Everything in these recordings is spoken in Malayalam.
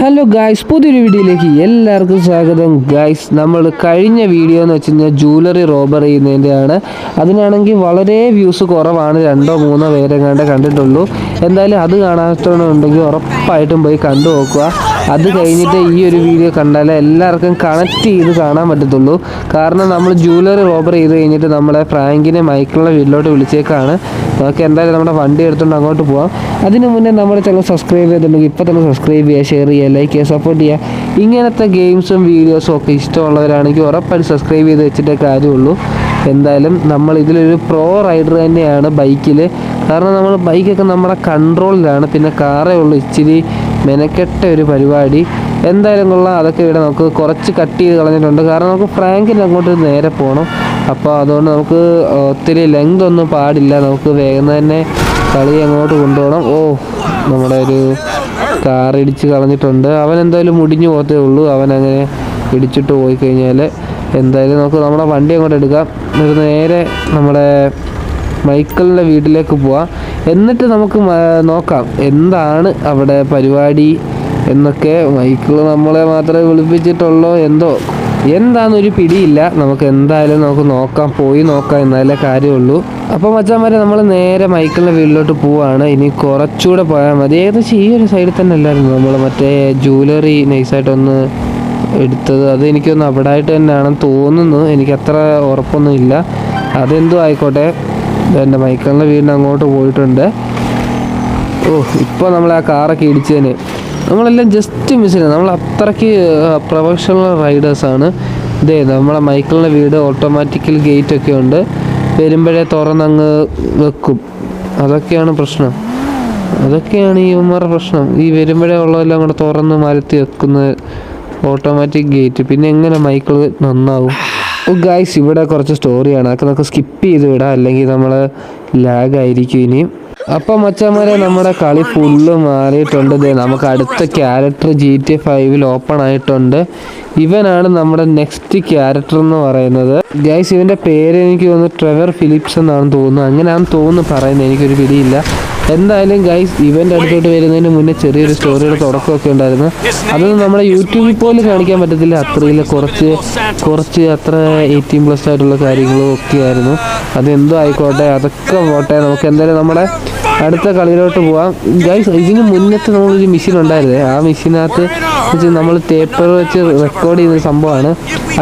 ഹലോ ഗായ്സ്, പുതിയൊരു വീഡിയോയിലേക്ക് എല്ലാവർക്കും സ്വാഗതം. ഗായ്സ്, നമ്മൾ കഴിഞ്ഞ വീഡിയോ എന്ന് വെച്ച് കഴിഞ്ഞാൽ ജൂവലറി റോബർ ചെയ്യുന്നതിൻ്റെയാണ്. അതിനാണെങ്കിൽ വളരെ വ്യൂസ് കുറവാണ്, 2-3 പേരെങ്ങാണ്ട് കണ്ടിട്ടുള്ളൂ. എന്തായാലും അത് കാണാത്തുണ്ടെങ്കിൽ ഉറപ്പായിട്ടും പോയി കണ്ടു നോക്കുക. അത് കഴിഞ്ഞിട്ട് ഈ ഒരു വീഡിയോ കണ്ടാലേ എല്ലാവർക്കും കണക്ട് ചെയ്ത് കാണാൻ പറ്റത്തുള്ളൂ. കാരണം നമ്മൾ ജൂവലറി റോബർ ചെയ്ത് കഴിഞ്ഞിട്ട് നമ്മളെ ഫ്രാങ്കിനെ മൈക്കിളിൻ്റെ വീട്ടിലോട്ട് വിളിച്ചേക്കാണ്. നമുക്ക് എന്തായാലും നമ്മുടെ വണ്ടി എടുത്തുകൊണ്ട് അങ്ങോട്ട് പോകാം. അതിന് മുന്നേ നമ്മുടെ ചാനൽ സബ്സ്ക്രൈബ് ചെയ്തിട്ടുണ്ടെങ്കിൽ ഇപ്പോൾ തന്നെ സബ്സ്ക്രൈബ് ചെയ്യുക, ഷെയർ ചെയ്യുക, ലൈക്ക് ചെയ്യുക, സപ്പോർട്ട് ചെയ്യുക. ഇങ്ങനത്തെ ഗെയിംസും വീഡിയോസും ഒക്കെ ഇഷ്ടമുള്ളവരാണെങ്കിൽ ഉറപ്പായിട്ട് സബ്സ്ക്രൈബ് ചെയ്ത് വെച്ചിട്ടേ കാര്യമുള്ളൂ. എന്തായാലും നമ്മൾ ഇതിലൊരു പ്രോ റൈഡർ തന്നെയാണ് ബൈക്കിൽ. കാരണം നമ്മൾ ബൈക്കൊക്കെ നമ്മുടെ കൺട്രോളിലാണ്, പിന്നെ കാറേ ഉള്ളൂ ഇച്ചിരി മെനക്കെട്ട ഒരു പരിപാടി. എന്തായാലും കൊള്ളാം. അതൊക്കെ ഇവിടെ നമുക്ക് കുറച്ച് കട്ട് ചെയ്ത് കളഞ്ഞിട്ടുണ്ട്. കാരണം നമുക്ക് ഫ്രാങ്കിന് അങ്ങോട്ട് നേരെ പോകണം. അപ്പോൾ അതുകൊണ്ട് നമുക്ക് ഒത്തിരി ലെങ്ത് ഒന്നും പാടില്ല. നമുക്ക് വേഗം തന്നെ കളി അങ്ങോട്ട് കൊണ്ടുപോകണം. നമ്മുടെ ഒരു കാർ ഇടിച്ച് കളഞ്ഞിട്ടുണ്ട്. അവൻ എന്തായാലും മുടിഞ്ഞു പോകത്തേ ഉള്ളൂ. അവനങ്ങനെ ഇടിച്ചിട്ട് പോയി കഴിഞ്ഞാൽ എന്തായാലും നമുക്ക് നമ്മുടെ വണ്ടി അങ്ങോട്ട് എടുക്കാം. എന്നിട്ട് നേരെ നമ്മുടെ മൈക്കിളിൻ്റെ വീട്ടിലേക്ക് പോവാം. എന്നിട്ട് നമുക്ക് നോക്കാം എന്താണ് അവിടെ പരിപാടി എന്നൊക്കെ. മൈക്കിൾ നമ്മളെ മാത്രമേ വിളിപ്പിച്ചിട്ടുള്ളൂ, എന്താണെന്നൊരു പിടിയില്ല. നമുക്ക് എന്തായാലും പോയി നോക്കാം, എന്നാലേ കാര്യമുള്ളൂ. അപ്പോൾ മച്ചാന്മാരെ, നമ്മൾ നേരെ മൈക്കിളിൻ്റെ വീട്ടിലോട്ട് പോവാണ്. ഇനി കുറച്ചുകൂടെ പോയാൽ മതി. ഏകദേശം ഈ ഒരു സൈഡിൽ തന്നെ അല്ലായിരുന്നു നമ്മൾ മറ്റേ ജൂവലറി നൈസായിട്ടൊന്ന് എടുത്തത്. അത് എനിക്കൊന്ന് അവിടെ ആയിട്ട് തന്നെയാണെന്ന് തോന്നുന്നു, എനിക്കത്ര ഉറപ്പൊന്നും ഇല്ല. അതെന്തോ ആയിക്കോട്ടെ. എൻ്റെ മൈക്കിളിൻ്റെ വീടിന് അങ്ങോട്ട് പോയിട്ടുണ്ട്. ഇപ്പോൾ നമ്മൾ ആ കാറൊക്കെ ഇടിച്ചതിന് നമ്മളെല്ലാം ജസ്റ്റ് മിസ് ചെയ്യുന്നത്. നമ്മൾ അത്രയ്ക്ക് പ്രൊഫഷണൽ റൈഡേഴ്സാണ്. നമ്മളെ മൈക്കിളിൻ്റെ വീട് ഓട്ടോമാറ്റിക്കൽ ഗേറ്റൊക്കെ ഉണ്ട്. വരുമ്പോഴേ തുറന്നങ്ങ് വെക്കും. അതൊക്കെയാണ് പ്രശ്നം. അതൊക്കെയാണ് ഈ ഉമ്മയുടെ പ്രശ്നം. ഈ വരുമ്പോഴേ ഉള്ളതെല്ലാം കൂടെ തുറന്ന് മരത്തി വെക്കുന്ന ഓട്ടോമാറ്റിക് ഗേറ്റ്. പിന്നെ എങ്ങനെ മൈക്കിൾ നന്നാവും? ഗായ്സ്, ഇവിടെ കുറച്ച് സ്റ്റോറിയാണ്. അതൊക്കെ നമുക്ക് സ്കിപ്പ് ചെയ്ത് വിടാം, അല്ലെങ്കിൽ നമ്മൾ ലാഗായിരിക്കും ഇനിയും. അപ്പം മച്ചാന്മാരെ, നമ്മുടെ കളി ഫുള്ള് മാറിയിട്ടുണ്ട്. നമുക്ക് അടുത്ത ക്യാരക്ടർ GTA 5 ഓപ്പൺ ആയിട്ടുണ്ട്. ഇവനാണ് നമ്മുടെ നെക്സ്റ്റ് ക്യാരക്ടർ എന്ന് പറയുന്നത്. ഗൈസ്, ഇവൻ്റെ പേര് എനിക്ക് തോന്നുന്നു ട്രെവർ ഫിലിപ്സ് എന്നാണ് തോന്നുന്നത്. അങ്ങനെയാണെന്ന് തോന്നുന്നു പറയുന്നത്, എനിക്കൊരു പിടിയില്ല. എന്തായാലും ഗൈസ്, ഇവൻ്റെ അടുത്തോട്ട് വരുന്നതിന് മുന്നേ ചെറിയൊരു സ്റ്റോറിയുടെ തുടക്കമൊക്കെ ഉണ്ടായിരുന്നു. അതൊന്നും നമ്മുടെ യൂട്യൂബിൽ പോലും കാണിക്കാൻ പറ്റത്തില്ല. അത്രയിൽ കുറച്ച് അത്ര 18+ ആയിട്ടുള്ള കാര്യങ്ങളും ഒക്കെ ആയിരുന്നു. അതെന്തോ ആയിക്കോട്ടെ, അതൊക്കെ പോട്ടെ. നമുക്ക് എന്തായാലും നമ്മുടെ അടുത്ത കളിയിലോട്ട് പോവാം. ഗൈസ്, ഇതിന് മുന്നത്തെ നമ്മളൊരു മെഷീൻ ഉണ്ടായിരുന്നേ. ആ മെഷീനകത്ത് വെച്ച് നമ്മൾ പേപ്പർ വെച്ച് റെക്കോർഡ് ചെയ്യുന്ന സംഭവമാണ്.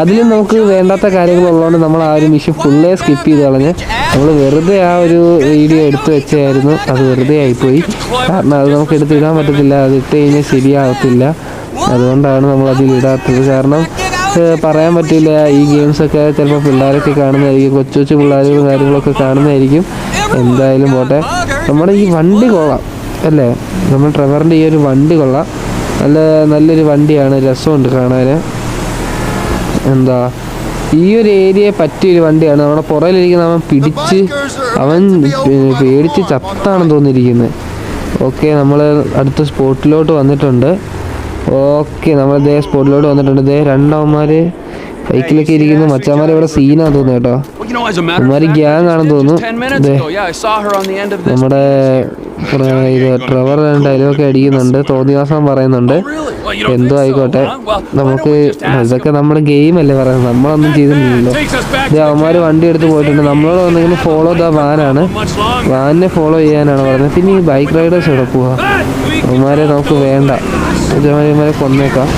അതിലും നമുക്ക് വേണ്ടാത്ത കാര്യങ്ങളുള്ളതുകൊണ്ട് നമ്മൾ ആ ഒരു മെഷീൻ ഫുള്ളേ സ്കിപ്പ് ചെയ്ത് കളഞ്ഞ് നമ്മൾ വെറുതെ ആ ഒരു വീഡിയോ എടുത്ത് വെച്ചായിരുന്നു. അത് വെറുതെ ആയിപ്പോയി. കാരണം അത് നമുക്ക് എടുത്തിടാൻ പറ്റത്തില്ല. അത് ഇട്ട് കഴിഞ്ഞാൽ ശരിയാകത്തില്ല. അതുകൊണ്ടാണ് നമ്മൾ അതിലിടാത്തത്. കാരണം പറയാൻ പറ്റില്ല. ഈ ഗെയിംസൊക്കെ ചിലപ്പോൾ പിള്ളേരൊക്കെ കാണുന്നതായിരിക്കും, കൊച്ചു പിള്ളേരും കാര്യങ്ങളൊക്കെ കാണുന്നതായിരിക്കും. എന്തായാലും പോട്ടെ. നമ്മുടെ ഈ വണ്ടി കൊള്ളാം അല്ലേ? നമ്മൾ ട്രെവറിൻ്റെ ഈ ഒരു വണ്ടി കൊള്ളാം. നല്ലൊരു വണ്ടിയാണ്, രസമുണ്ട് കാണാൻ. ഈ ഒരു ഏരിയയെ പറ്റിയൊരു വണ്ടിയാണ്. നമ്മുടെ പുറകിലിരിക്കുന്ന അവൻ പേടിച്ച് ചത്താണെന്ന് തോന്നിയിരിക്കുന്നത്. ഓക്കെ, നമ്മൾ അടുത്ത സ്പോട്ടിലോട്ട് വന്നിട്ടുണ്ട്. നമ്മൾ സ്പോട്ടിലോട്ട് വന്നിട്ടുണ്ട്. രണ്ടവന്മാർ ബൈക്കിലൊക്കെ ഇരിക്കുന്നു. മച്ചാന്മാർ ഇവിടെ സീനാന്ന് തോന്നുന്നു കേട്ടോ. അവന്മാർ ഗ്യാങ് ആണെന്ന് തോന്നുന്നു. നമ്മുടെ ട്രെവർ ഡയലോഗൊക്കെ അടിക്കുന്നുണ്ട്, തോന്നിവാസം പറയുന്നുണ്ട്. എന്തോ ആയിക്കോട്ടെ, നമുക്ക് ഇതൊക്കെ നമ്മുടെ ഗെയിമല്ലേ പറയുന്നത്, നമ്മളൊന്നും ചെയ്തിട്ടില്ലല്ലോ. അവന്മാർ വണ്ടി എടുത്ത് പോയിട്ടുണ്ട്. നമ്മളോട് വന്നെങ്കിലും ഫോളോ വാനിനെ ഫോളോ ചെയ്യാനാണ് പറയുന്നത്. പിന്നെ ഈ ബൈക്ക് റൈഡേഴ്സ് ഇവിടെ പോവാ. അവന്മാരെ നമുക്ക് വേണ്ട, ഇവന്മാരെ കൊന്നേക്കാം.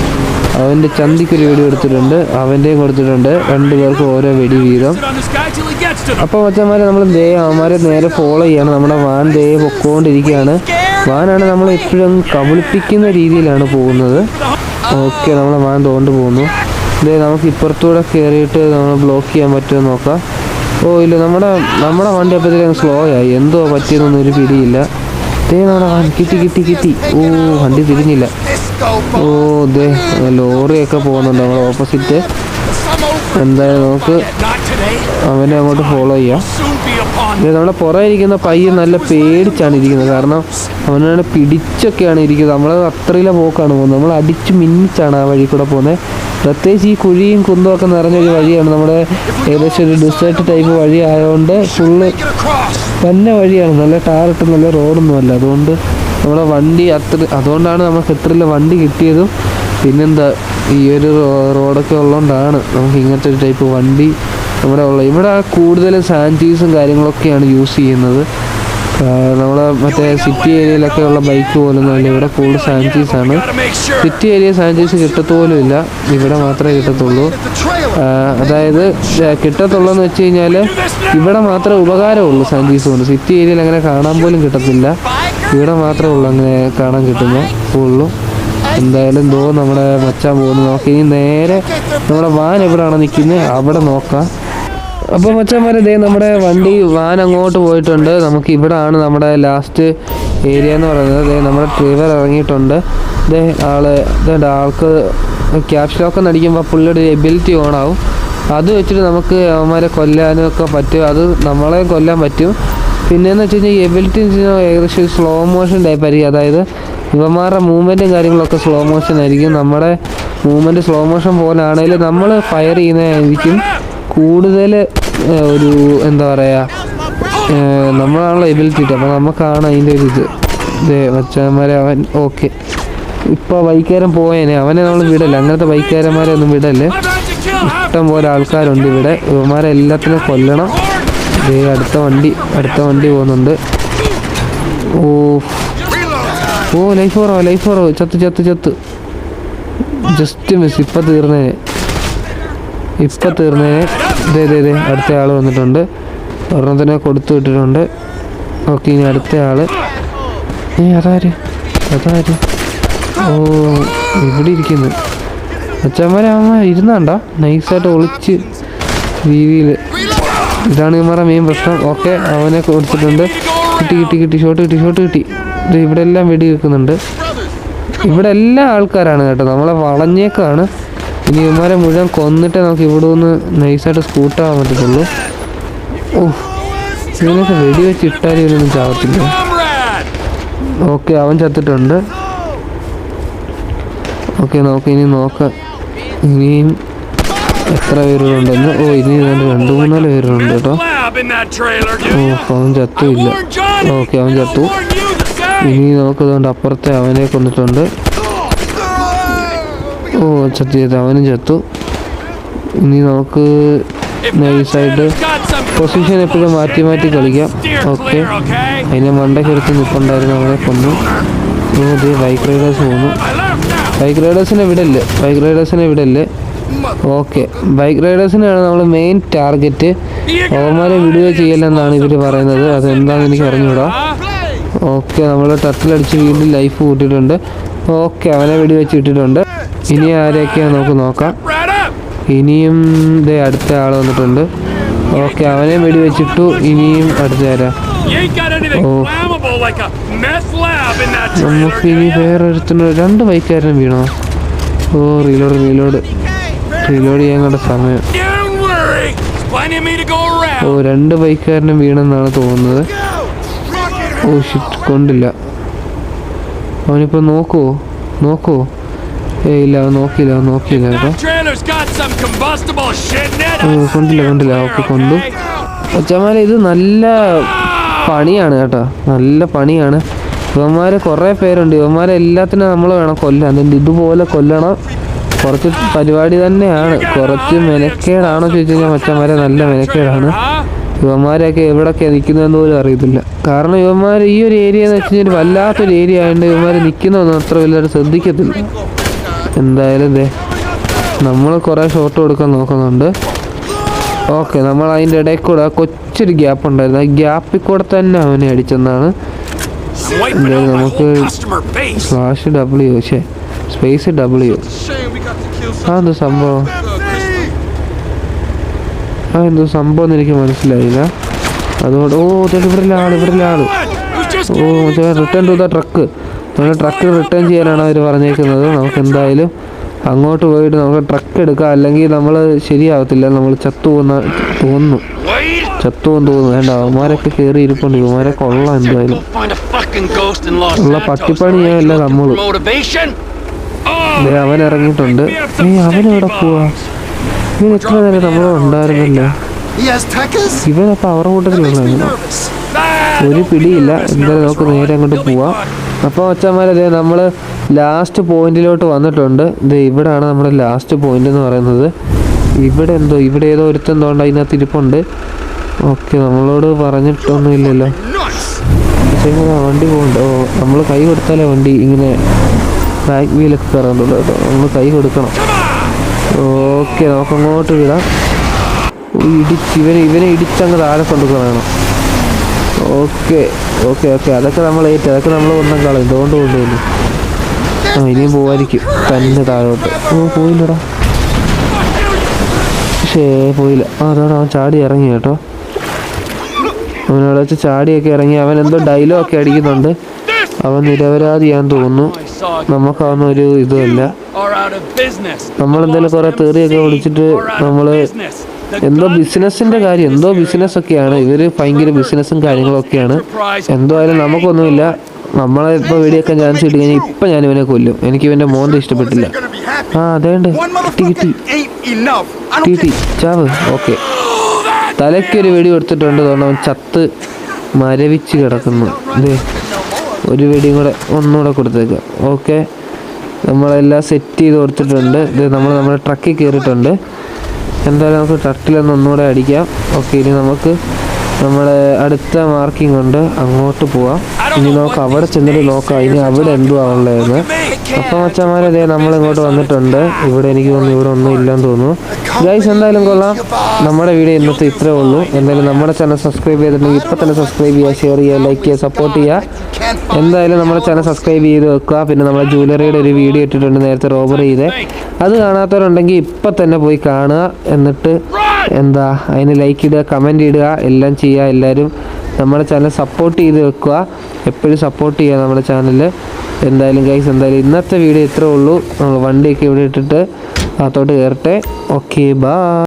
അവൻ്റെ ചന്തിക്കൊരു വെടി എടുത്തിട്ടുണ്ട്, അവൻ്റെയും കൊടുത്തിട്ടുണ്ട്. 2 പേർക്ക് ഓരോ വെടി വീതം. അപ്പോൾ മച്ചന്മാരെ, നമ്മൾ അവന്മാരെ നേരെ ഫോളോ ചെയ്യാണ്. നമ്മുടെ വാൻ പൊക്കോണ്ടിരിക്കുകയാണ്. വാനാണ് നമ്മൾ എപ്പോഴും കബളിപ്പിക്കുന്ന രീതിയിലാണ് പോകുന്നത്. ഓക്കെ, നമ്മളെ വാൻ തോണ്ട് പോകുന്നു. നമുക്ക് ഇപ്പുറത്തൂടെ കയറിയിട്ട് നമ്മൾ ബ്ലോക്ക് ചെയ്യാൻ പറ്റുമോ നോക്കാം. ഇല്ല, നമ്മുടെ വണ്ടി അപ്പോഴത്തേക്കും സ്ലോ ആയി. എന്തോ പറ്റിയതൊന്നും ഒരു പിടിയില്ല. നമ്മുടെ വാൻ കിട്ടി. വണ്ടി തിരിഞ്ഞില്ല. ലോറിയൊക്കെ പോകുന്നുണ്ട് നമ്മുടെ ഓപ്പോസിറ്റ്. എന്തായാലും നമുക്ക് അവനെ അങ്ങോട്ട് ഫോളോ ചെയ്യാം. നമ്മുടെ പുറകെ ഇരിക്കുന്ന പയ്യൻ നല്ല പേടിച്ചാണ് ഇരിക്കുന്നത്. കാരണം അവനാണ് പിടിച്ചൊക്കെയാണ് ഇരിക്കുന്നത്. നമ്മൾ അത്രയിലെ പോക്കാണ് പോകുന്നത്. നമ്മൾ അടിച്ച് മിന്നിച്ചാണ് ആ വഴി കൂടെ പോകുന്നത്. പ്രത്യേകിച്ച് ഈ കുഴിയും കുന്തവും ഒക്കെ നിറഞ്ഞൊരു വഴിയാണ്. നമ്മുടെ ഏകദേശം ഒരു ഡിസേർട്ട് ടൈപ്പ് വഴി ആയതുകൊണ്ട് ഫുള്ള് തന്നെ വഴിയാണ്. നല്ല ടാറിട്ട് നല്ല റോഡൊന്നും അല്ല. അതുകൊണ്ട് നമ്മുടെ വണ്ടി അതുകൊണ്ടാണ് നമുക്ക് ഇത്രയുള്ള വണ്ടി കിട്ടിയതും. പിന്നെന്താ ഈ ഒരു റോഡൊക്കെ ഉള്ളതുകൊണ്ടാണ് നമുക്ക് ഇങ്ങനത്തെ ഒരു ടൈപ്പ് വണ്ടി ഇവിടെ കൂടുതലും സാഞ്ചീസും കാര്യങ്ങളൊക്കെയാണ് യൂസ് ചെയ്യുന്നത്. നമ്മളെ മറ്റേ സിറ്റി ഏരിയയിലൊക്കെ ഉള്ള ബൈക്ക് പോലൊന്നുമല്ല, ഇവിടെ കൂടുതൽ സാഞ്ചീസാണ്. സിറ്റി ഏരിയ സാഞ്ചീസ് കിട്ടത്തോലും ഇല്ല, ഇവിടെ മാത്രമേ കിട്ടത്തുള്ളൂ. അതായത് കിട്ടത്തുള്ളൂ വെച്ച് കഴിഞ്ഞാൽ ഇവിടെ മാത്രമേ ഉപകാരമുള്ളൂ സാഞ്ചീസ് കൊണ്ട്. സിറ്റി ഏരിയയിൽ അങ്ങനെ കാണാൻ പോലും കിട്ടത്തില്ല, ഇവിടെ മാത്രമേ ഉള്ളൂ അങ്ങനെ കാണാൻ കിട്ടുന്നത് ഉള്ളൂ. എന്തായാലും നമ്മുടെ മച്ചാൻ പോകുന്നു. നോക്കി ഇനി നേരെ നമ്മുടെ വാൻ എവിടെയാണ് നിൽക്കുന്നത് അവിടെ നോക്കാം. അപ്പോൾ മച്ചാന്മാരെ നമ്മുടെ വാൻ അങ്ങോട്ട് പോയിട്ടുണ്ട്. നമുക്ക് ഇവിടാണ് നമ്മുടെ ലാസ്റ്റ് ഏരിയ എന്ന് പറയുന്നത്. നമ്മുടെ ഡ്രൈവർ ഇറങ്ങിയിട്ടുണ്ട്. ആൾക്ക് ക്യാപ്സ് ലോക്ക് അടിക്കുമ്പോൾ പുള്ളിയുടെ എബിലിറ്റി ഓണാവും. അത് വെച്ചിട്ട് നമുക്ക് അവന്മാരെ കൊല്ലാനും ഒക്കെ പറ്റും. അത് നമ്മളെ കൊല്ലാൻ പറ്റും. പിന്നെയെന്ന് വെച്ച് കഴിഞ്ഞാൽ എബിലിറ്റി ഏകദേശം സ്ലോ മോഷൻ ടൈപ്പായിരിക്കും. അതായത് ഇവന്മാരുടെ മൂവ്മെൻറ്റും കാര്യങ്ങളൊക്കെ സ്ലോ മോഷൻ ആയിരിക്കും. നമ്മുടെ മൂവ്മെൻറ്റ് സ്ലോ മോഷൻ പോലെ ആണെങ്കിലും നമ്മൾ ഫയർ ചെയ്യുന്നതായിരിക്കും കൂടുതൽ ഒരു എന്താ പറയുക, നമ്മളാണല്ലോ എബിലിറ്റി. അപ്പോൾ നമുക്കാണ് അതിൻ്റെ ഒരു മച്ചാന്മാരെ അവൻ ഓക്കെ. ഇപ്പോൾ ബൈക്കുകാരൻ പോയേനെ, അവനെ നമ്മൾ വിടല്ലേ, അങ്ങനത്തെ ബൈക്കുകാരന്മാരെ ഒന്നും വിടല്ലേ. ഇഷ്ടം പോലെ ആൾക്കാരുണ്ട് ഇവിടെ. ഇവന്മാരെ എല്ലാത്തിനും കൊല്ലണം. അടുത്ത വണ്ടി പോകുന്നുണ്ട്. ഓ ലൈഫ് ഓറോ ചത്ത് ജസ്റ്റ് മിസ്. ഇപ്പം തീർന്നേനെ. ഇതേ അടുത്ത ആൾ വന്നിട്ടുണ്ട്. ഒരെണ്ണത്തിനെ കൊടുത്തു വിട്ടിട്ടുണ്ട്. ഓക്കെ, ഇനി അടുത്ത ആൾ. അതാര് ഓ ഇവിടെ ഇരിക്കുന്നു. അച്ഛന്മാരെ ഇരുന്നാണ്ട നൈസായിട്ട് ഒളിച്ച് രീതിയിൽ. ഇതാണ് ഇവന്മാരുടെ മെയിൻ പ്രശ്നം. ഓക്കെ, അവനെ കൊടുത്തിട്ടുണ്ട്. കിട്ടി ഷോട്ട് കിട്ടി. ഇവിടെ എല്ലാം വെടി വെക്കുന്നുണ്ട്. ഇവിടെ എല്ലാ ആൾക്കാരാണ് കേട്ടോ, നമ്മളെ വളഞ്ഞേക്കാണ്. ഇനി ഇവന്മാരെ മുഴുവൻ കൊന്നിട്ടേ നമുക്ക് ഇവിടെ നിന്ന് നൈസായിട്ട് സ്കൂട്ടാകാൻ പറ്റത്തുള്ളൂ. ഇതിനൊക്കെ വെടി വെച്ച് ഇട്ടാലും ഇവനൊന്നും ചാവത്തില്ല. ഓക്കെ, അവൻ ചത്തിട്ടുണ്ട്. ഓക്കെ, ഇനി നോക്കാം ഇനിയും എത്ര പേരുണ്ടെന്ന്. ഇനി 2-3 പേരുണ്ട് കേട്ടോ. അവൻ ചത്തുമില്ല. ഓക്കെ, അവൻ ചത്തു. ഇനി നമുക്കതുകൊണ്ട് അപ്പുറത്തെ അവനെ കൊന്നിട്ടുണ്ട്. അവനും ചത്തു. ഇനി നമുക്ക് നൈസായിട്ട് പൊസിഷൻ എപ്പോഴും മാറ്റി കളിക്കാം. ഓക്കെ, അതിനെ മണ്ടയ്ക്കെടുത്ത് നിൽപ്പുണ്ടായിരുന്നു, അവനെ കൊന്നു. ബൈക്ക് റൈഡേഴ്സ് പോന്നു. ബൈക്ക് റൈഡേഴ്സിനെ വിടല്ലേ. ഓക്കെ, ബൈക്ക് റൈഡേഴ്സിനാണ് നമ്മൾ മെയിൻ ടാർഗറ്റ്. അവന്മാരെ വിടുക ചെയ്യലെന്നാണ് ഇവർ പറയുന്നത്. അതെന്താണെന്ന് എനിക്ക് അറിഞ്ഞുകൂടാ. ഓക്കെ, നമ്മൾ ടർട്ടിലടിച്ച് വീണ്ടും ലൈഫ് കൂട്ടിയിട്ടുണ്ട്. ഓക്കെ, അവനെ വെടി വെച്ച് ഇട്ടിട്ടുണ്ട്. ഇനി ആരെയൊക്കെയാണ് നമുക്ക് നോക്കാം. ഇനിയും അടുത്ത ആൾ വന്നിട്ടുണ്ട്. ഓക്കെ, അവനെ വെടി വെച്ചിട്ടു. ഇനിയും അടുത്ത ആരാ? നമുക്ക് ഇനി വേറൊരുത്തിന് 2 ബൈക്കുകാരനും വീണോ? റീലോഡ് ചെയ്യാൻ കണ്ട സമയം. 2 ബൈക്കുകാരനും വീണെന്നാണ് തോന്നുന്നത്. ഷിറ്റ്, കൊണ്ടില്ല. അവനിപ്പോൾ നോക്കുവോ? ഇല്ല, അവൻ നോക്കിയില്ല കേട്ടോ. കൊണ്ടില്ല. ഓക്കെ, കൊണ്ടു. ഒച്ചമാരെ ഇത് നല്ല പണിയാണ് കേട്ടോ, നല്ല പണിയാണ്. ഇവന്മാരെ കുറേ പേരുണ്ട്. ഇവന്മാരെ എല്ലാത്തിനും നമ്മൾ വേണം കൊല്ലാൻ. അതുകൊണ്ട് ഇതുപോലെ കൊല്ലണം. കുറച്ച് പരിപാടി തന്നെയാണ്. കുറച്ച് മെനക്കേടാണോ ചോദിച്ചു കഴിഞ്ഞാൽ മച്ചന്മാരെ നല്ല മെനക്കേടാണ്. ഇവന്മാരെയൊക്കെ എവിടെയൊക്കെ നിൽക്കുന്നതെന്ന് പോലും അറിയത്തില്ല. കാരണം ഇവന്മാർ ഈ ഒരു ഏരിയ എന്ന് വെച്ച് കഴിഞ്ഞാൽ വല്ലാത്തൊരു ഏരിയ ആയതുകൊണ്ട് ഇവന്മാർ നിൽക്കുന്നതൊന്നും അത്ര വലുതായിട്ട് ശ്രദ്ധിക്കത്തില്ല. എന്തായാലും നമ്മൾ കുറേ ഷോട്ട് കൊടുക്കാൻ നോക്കുന്നുണ്ട്. ഓക്കെ, നമ്മൾ അതിൻ്റെ ഇടയിൽ കൂടെ കൊച്ചൊരു ഗ്യാപ്പ് ഉണ്ടായിരുന്നു. ആ ഗ്യാപ്പിൽ കൂടെ തന്നെ അവനെ അടിച്ചെന്നാണ്. എന്തായാലും നമുക്ക് സ്പേസ് W. എന്തോ സംഭവം എന്ന് എനിക്ക് മനസ്സിലായില്ല. അതുകൊണ്ട് ഇവിടെ ആള്. Return to the truck. നമ്മുടെ ട്രക്ക് റിട്ടേൺ ചെയ്യാനാണ് അവർ പറഞ്ഞേക്കുന്നത്. നമുക്ക് എന്തായാലും അങ്ങോട്ട് പോയിട്ട് നമുക്ക് ട്രക്ക് എടുക്കാം. അല്ലെങ്കിൽ നമ്മൾ ശരിയാവത്തില്ല, നമ്മൾ ചത്തുപോകുന്ന തോന്നുന്നു. വേണ്ട, അവന്മാരൊക്കെ കയറി ഇരിപ്പുണ്ട്. ഇവന്മാരെ കൊള്ളാം. എന്തായാലും ഉള്ള പട്ടിപ്പണിയല്ല നമ്മൾ. അവൻ ഇറങ്ങിയിട്ടുണ്ട്. അവനെവിടെ പോവാ? ഇവൻ എത്ര നേരം നമ്മൾ ഉണ്ടായിരുന്നല്ലോ. ഇവനപ്പോൾ അവരുടെ കൂട്ടത്തിലുള്ളതാണ്. ഒരു പിടിയില്ല. എന്തായാലും നമുക്ക് നേരെ അങ്ങോട്ട് പോവാം. അപ്പോൾ മച്ചാന്മാരെ നമ്മൾ ലാസ്റ്റ് പോയിന്റിലോട്ട് വന്നിട്ടുണ്ട്. ഇവിടെയാണ് നമ്മുടെ ലാസ്റ്റ് പോയിന്റ് എന്ന് പറയുന്നത്. ഇവിടെ ഏതോ ഒരുത്തം തോണ്ട അതിനകത്ത് ഇരിപ്പുണ്ട്. ഓക്കെ, നമ്മളോട് പറഞ്ഞിട്ടൊന്നും ഇല്ലല്ലോ. പക്ഷേ ഇങ്ങനെ വണ്ടി പോകുന്നുണ്ട്. നമ്മൾ കൈ കൊടുത്താലേ വണ്ടി ഇങ്ങനെ ബാക്ക് വീലൊക്കെ കയറാറുണ്ട് കേട്ടോ. നമ്മൾ കൈ കൊടുക്കണം. ഓക്കെ, നമുക്കങ്ങോട്ട് വിടാം. ഇവനെ ഇടിച്ചങ്ങ് താഴെ കൊണ്ടുപോകണം. ഓക്കെ, അതൊക്കെ നമ്മൾ ഒന്നും കളയും. ഇതുകൊണ്ട് കൊണ്ടുപോകുന്നു. ഇനിയും പോവായിരിക്കും തന്നെ താഴോട്ട്. പോയില്ലടാ. പോയില്ല. അതോടെ അവൻ ചാടി ഇറങ്ങി കേട്ടോ. അവനവിടെ വെച്ച് ചാടിയൊക്കെ ഇറങ്ങി. അവൻ എന്തോ ഡയലോഗൊക്കെ അടിക്കുന്നുണ്ട്. അവൻ നിരപരാധിയാന്ന് തോന്നുന്നു. നമുക്കതൊന്നും ഒരു ഇതുമില്ല. നമ്മളെന്തായാലും കുറേ തെറിയൊക്കെ വിളിച്ചിട്ട് നമ്മൾ എന്തോ ബിസിനസ്സിൻ്റെ കാര്യം, എന്തോ ബിസിനസ്സൊക്കെയാണ്. ഇവർ ഭയങ്കര ബിസിനസ്സും കാര്യങ്ങളൊക്കെയാണ്. എന്തായാലും നമുക്കൊന്നുമില്ല. നമ്മളെ ഇപ്പോൾ വെടിയൊക്കെ ചാൻസ് കിട്ടി കഴിഞ്ഞാൽ ഇപ്പം ഞാൻ ഇവനെ കൊല്ലും. എനിക്ക് ഇവൻ്റെ മോന്ത ഇഷ്ടപ്പെട്ടില്ല. അതേണ്ട് കിട്ടി ചാവ്. ഓക്കെ, തലയ്ക്കൊരു വെടി കൊടുത്തിട്ടുണ്ട്. അതുകൊണ്ട് അവൻ ചത്ത് മരവിച്ച് കിടക്കുന്നു. ഒരു വെടിയും കൂടെ ഒന്നുകൂടെ കൊടുത്തേക്കാം. ഓക്കെ, നമ്മളെല്ലാം സെറ്റ് ചെയ്ത് കൊടുത്തിട്ടുണ്ട്. നമ്മൾ നമ്മുടെ ട്രക്കിൽ കയറിയിട്ടുണ്ട്. എന്തായാലും നമുക്ക് ട്രക്കിലൊന്ന് ഒന്നുകൂടെ അടിക്കാം. ഓക്കെ, ഇനി നമുക്ക് നമ്മുടെ അടുത്ത മാർക്കിംഗ് ഉണ്ട്, അങ്ങോട്ട് പോവാം. ഇനി നമുക്ക് അവിടെ ചെന്നിട്ട് നോക്കാം ഇനി അവിടെ എന്തോ ആണുള്ളതെന്ന്. അപ്പം മച്ചാന്മാരെ നമ്മളിങ്ങോട്ട് വന്നിട്ടുണ്ട്. എനിക്ക് തോന്നുന്നു ഇവിടെ ഒന്നും ഇല്ലെന്ന് തോന്നുന്നു. ഗൈസ്, എന്തായാലും കൊള്ളാം. നമ്മുടെ വീഡിയോ ഇന്നത്തെ ഇത്രേ ഉള്ളൂ. എന്തായാലും നമ്മുടെ ചാനൽ സബ്സ്ക്രൈബ് ചെയ്തിട്ടുണ്ടെങ്കിൽ ഇപ്പം തന്നെ സബ്സ്ക്രൈബ് ചെയ്യുക, ഷെയർ ചെയ്യുക, ലൈക്ക് ചെയ്യുക, സപ്പോർട്ട് ചെയ്യുക. എന്തായാലും നമ്മുടെ ചാനൽ സബ്സ്ക്രൈബ് ചെയ്ത് വെക്കുക. പിന്നെ നമ്മുടെ ജ്വല്ലറിയുടെ ഒരു വീഡിയോ ഇട്ടിട്ടുണ്ട് നേരത്തെ റോബറി ചെയ്ത്. അത് കാണാത്തവരുണ്ടെങ്കിൽ ഇപ്പം തന്നെ പോയി കാണുക. എന്നിട്ട് അതിന് ലൈക്ക് ഇടുക, കമൻറ്റ് ഇടുക, എല്ലാം ചെയ്യുക. എല്ലാവരും നമ്മുടെ ചാനൽ സപ്പോർട്ട് ചെയ്ത് വെക്കുക. എപ്പോഴും സപ്പോർട്ട് ചെയ്യുക നമ്മുടെ ചാനൽ. എന്തായാലും ഗൈസ്, ഇന്നത്തെ വീഡിയോ ഇത്രേ ഉള്ളൂ. വണ്ടിയൊക്കെ ഇവിടെ ഇട്ടിട്ട് അകത്തോട്ട് കയറട്ടെ. Okay, by.